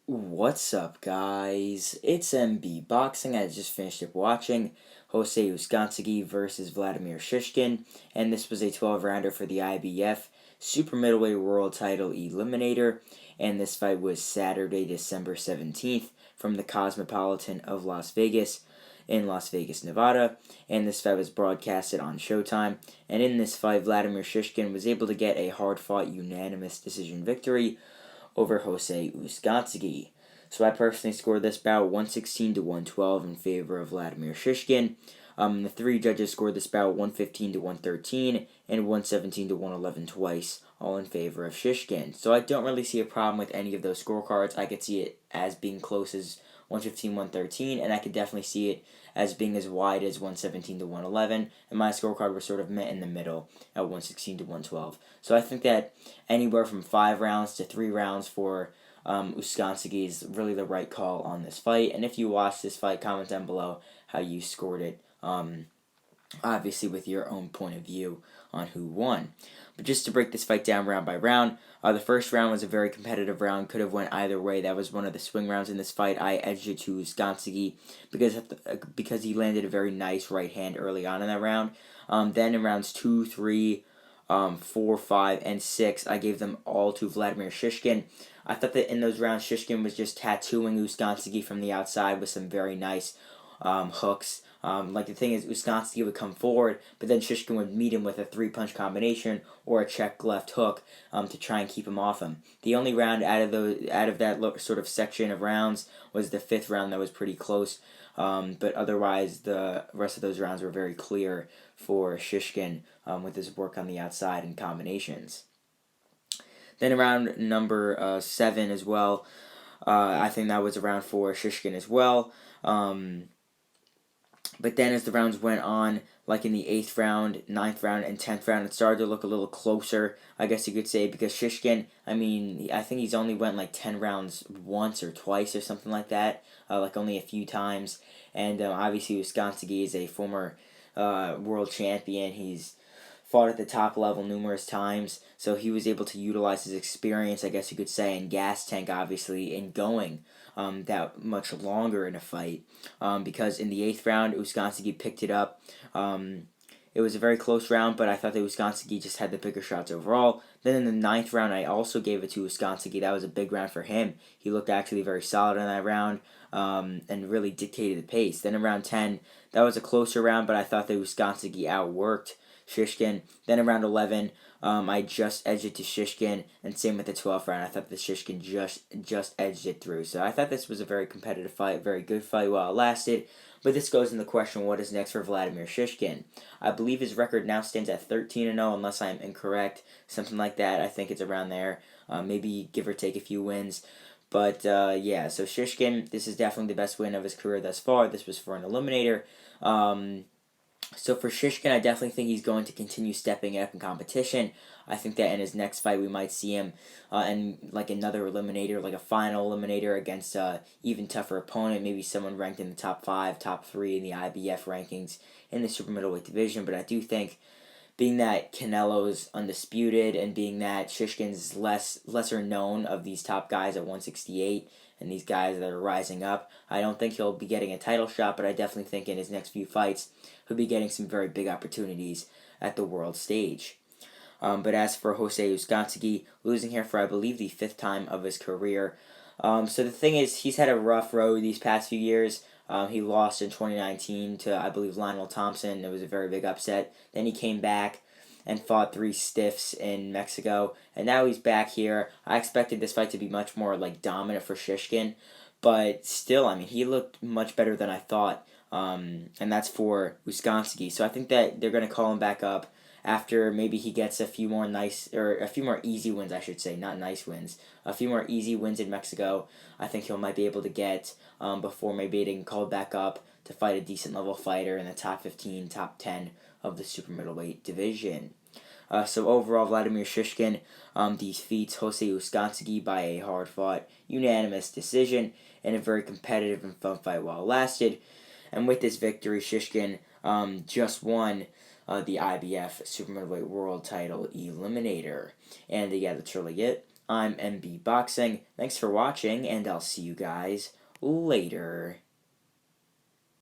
What's up, guys? It's MB Boxing. I just finished up watching Jose Uzcategui versus Vladimir Shishkin, and this was a 12-rounder for the IBF super-middleweight world title eliminator, and this fight was Saturday, December 17th from the Cosmopolitan of Las Vegas in Las Vegas, Nevada, and this fight was broadcasted on Showtime, and in this fight, Vladimir Shishkin was able to get a hard-fought unanimous decision victory over Jose Uzcategui. So I personally scored this bout 116 to 112 in favor of Vladimir Shishkin. The three judges scored this bout 115 to 113 and 117 to 111 twice, all in favor of Shishkin. So I don't really see a problem with any of those scorecards. I could see it as being close as 115, 113, and I could definitely see it as being as wide as 117 to 111, and my scorecard was sort of met in the middle at 116 to 112. So I think that anywhere from 5 rounds to 3 rounds for Uzcategui is really the right call on this fight. And if you watched this fight, comment down below how you scored it, obviously with your own point of view on who won. But just to break this fight down round by round, the first round was a very competitive round, could have went either way. That was one of the swing rounds in this fight. I edged it to Uzcategui because he landed a very nice right hand early on in that round. Then in rounds 2, 3, 4, 5, and 6, I gave them all to Vladimir Shishkin. I thought that in those rounds, Shishkin was just tattooing Uzcategui from the outside with some very nice hooks. The thing is, Uzcategui would come forward, but then Shishkin would meet him with a 3-punch combination or a check left hook to try and keep him off him. The only round out of that sort of section of rounds was the 5th round that was pretty close. But otherwise, the rest of those rounds were very clear for Shishkin with his work on the outside and combinations. Then around number 7 as well, I think that was a round for Shishkin as well. But then as the rounds went on, like in the 8th round, 9th round, and 10th round, it started to look a little closer, I guess you could say, because Shishkin, I think he's only went like 10 rounds once or twice or something like that, like only a few times. And obviously Uzcategui is a former world champion. He's fought at the top level numerous times, so he was able to utilize his experience, I guess you could say, and gas tank, obviously, in going that much longer in a fight. Because in the 8th round, Uzcategui picked it up. It was a very close round, but I thought that Uzcategui just had the bigger shots overall. Then in the 9th round, I also gave it to Uzcategui. That was a big round for him. He looked actually very solid in that round and really dictated the pace. Then in round 10, that was a closer round, but I thought that Uzcategui outworked Shishkin. Then around 11, I just edged it to Shishkin, and same with the 12th round. I thought that Shishkin just edged it through. So I thought this was a very competitive fight, very good fight while it lasted. But this goes into the question, what is next for Vladimir Shishkin? I believe his record now stands at 13-0, unless I'm incorrect. Something like that. I think it's around there. Maybe give or take a few wins. But yeah, so Shishkin, this is definitely the best win of his career thus far. This was for an eliminator. So for Shishkin, I definitely think he's going to continue stepping up in competition. I think that in his next fight, we might see him in like another eliminator, like a final eliminator against even tougher opponent, maybe someone ranked in the top 5, top 3 in the IBF rankings in the super middleweight division. But I do think, being that Canelo's undisputed and being that Shishkin's lesser known of these top guys at 168 and these guys that are rising up, I don't think he'll be getting a title shot, but I definitely think in his next few fights he'll be getting some very big opportunities at the world stage. But as for Jose Uzcategui, losing here for I believe the 5th time of his career. So the thing is, he's had a rough road these past few years. He lost in 2019 to, I believe, Lionel Thompson. It was a very big upset. Then he came back and fought 3 stiffs in Mexico, and now he's back here. I expected this fight to be much more like dominant for Shishkin, but still, he looked much better than I thought, and that's for Uzcategui. So I think that they're going to call him back up after maybe he gets a few more easy wins, I should say, not nice wins, a few more easy wins in Mexico. I think he might be able to get before maybe getting called back up to fight a decent level fighter in the top 15, top 10 of the super middleweight division. So overall, Vladimir Shishkin defeats Jose Uzcategui by a hard-fought, unanimous decision in a very competitive and fun fight while it lasted. And with this victory, Shishkin just won the IBF super middleweight world title eliminator. And yeah, that's really it. I'm MB Boxing. Thanks for watching, and I'll see you guys later.